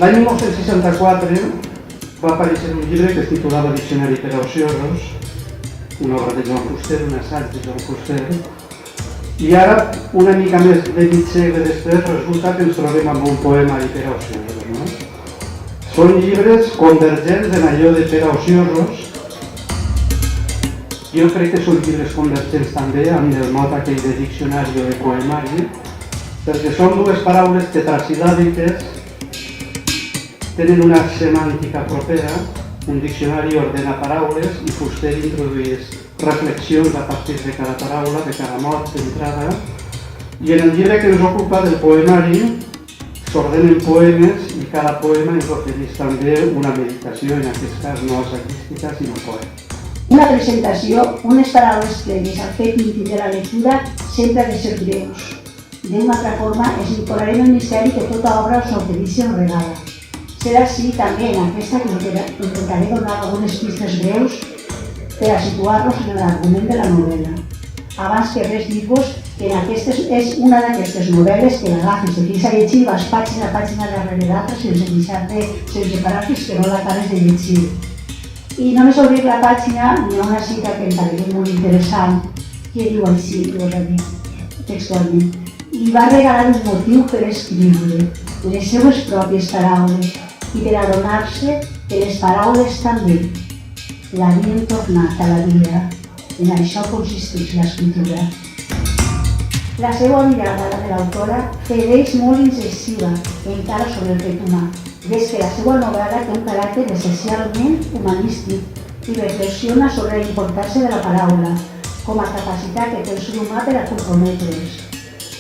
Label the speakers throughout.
Speaker 1: L'any 1964 va aparèixer un llibre que es titulava Diccionari per a ociosos, una obra de Joan Fuster, un assaig de Joan Fuster, i ara, una mica més de mig segle després, resulta que ens trobem amb un poemari per a ociosos, no? Són llibres convergents en allò de per a ociosos. Jo crec que són llibres convergents també amb el mot aquell de diccionari o de poemari, perquè són dues paraules tetrasilàbiques, tenen una semàntica propera, un diccionari ordena paraules i Fuster introdueix reflexions a partir de cada paraula, de cada mot d'entrada, i en el llibre que ens ocupa del poemari s'ordenen poemes i cada poema ens ofereix també una meditació, en aquest cas no assagística, sinó poema.
Speaker 2: Una presentació, unes paraules prèvies al fet íntim de la lectura sempre ha de ser breus. D'una altra forma, es incorporarem el misteri que tota obra us ofereix o regala. Serà així també en aquesta que intentaré donar algunes pistes breus per a situar-nos en l'argument de la novel·la. Abans que res dir-vos que és una d'aquestes novel·les que l'agafes de fins a llegir, vas pàgina a pàgina darrere l'altra sense parar-te que no l'acabes de llegir. I només obrir la pàgina hi ha una cita que em pareix molt interessant, que diu així, textualment. Li va regalar un motiu per escriure, les seues pròpies paraules, i per adonar-se que les paraules també l'havien tornat a la vida. En això consisteix l'escriptura. La seva mirada, la de l'autora, fedeix molt incisiva encara sobre el fet humà. I és que la seva novel·la té un caràcter essencialment humanístic i reflexiona sobre la importància de la paraula com a capacitat que té el ser humà per a comprometre's.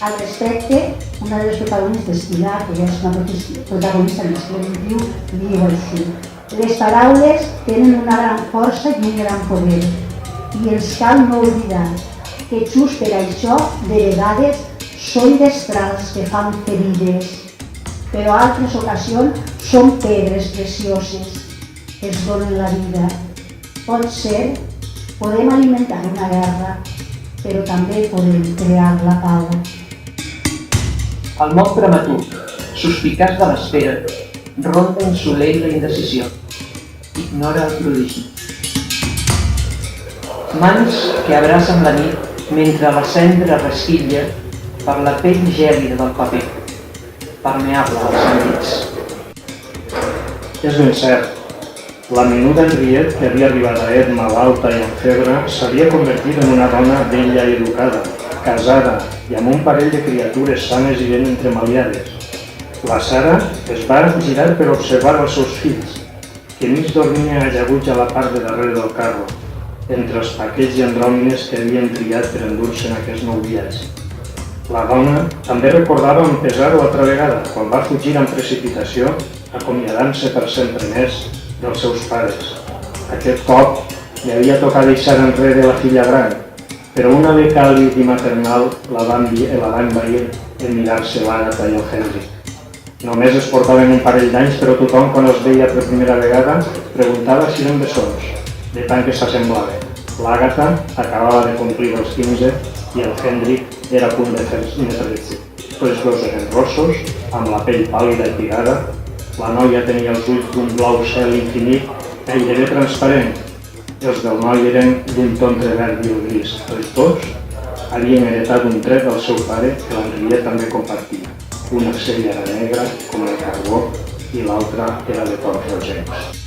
Speaker 2: Al respecte, una de les protagonistes, Pilar, que ja és una protagonista en el segle XXI, diu així: les paraules tenen una gran força i un gran poder, i ens cal no oblidar que just per això, de vegades, són destrals que fan ferides, però a altres ocasions són pedres precioses que ens donen la vida. Pot ser, podem alimentar una guerra, però també podem crear la pau.
Speaker 3: El mot prematur, suspicaç de l'espera, ronda insolent la indecisió. Ignora el prodigi. Mans que abracen la nit mentre la cendra resquilla per la pell gèlida del paper, permeable als sentits.
Speaker 4: És ben cert. La menuda Henriette, que havia arribat a Ed malalta i amb febre, s'havia convertit en una dona bella i educada, casada i amb un parell de criatures sanes i ben entremaliades. La Sara es va girar per observar els seus fills, que mig dormien ajaguts a la part de darrere del carro, entre els paquets i andròmines que havien triat per endur-se en aquest nou viatge. La dona també recordava amb pesar l'altra vegada, quan va fugir amb precipitació, acomiadant-se per sempre més dels seus pares. Aquest cop li havia tocat deixar enrere la filla gran, però una ve càlid i maternal la va envair en mirar-se l'Àgata i el Henry. Només es portaven un parell d'anys, però tothom, quan els veia per primera vegada, preguntava si eren bessons, de tant que s'assemblaven. L'Àgata acabava de complir els 15 i el Henry era a punt de fer 13. Tots dos eren rossos, amb la pell pàl·lida i tirada. La noia tenia els ulls d'un blau cel infinit, gairebé transparent. Els del noi eren d'un ton entre verd i gris. Els dos havien heretat un tret del seu pare que l'Henriette també compartia. Una cella era negra, com el carbó, i l'altra era de tons rogencs.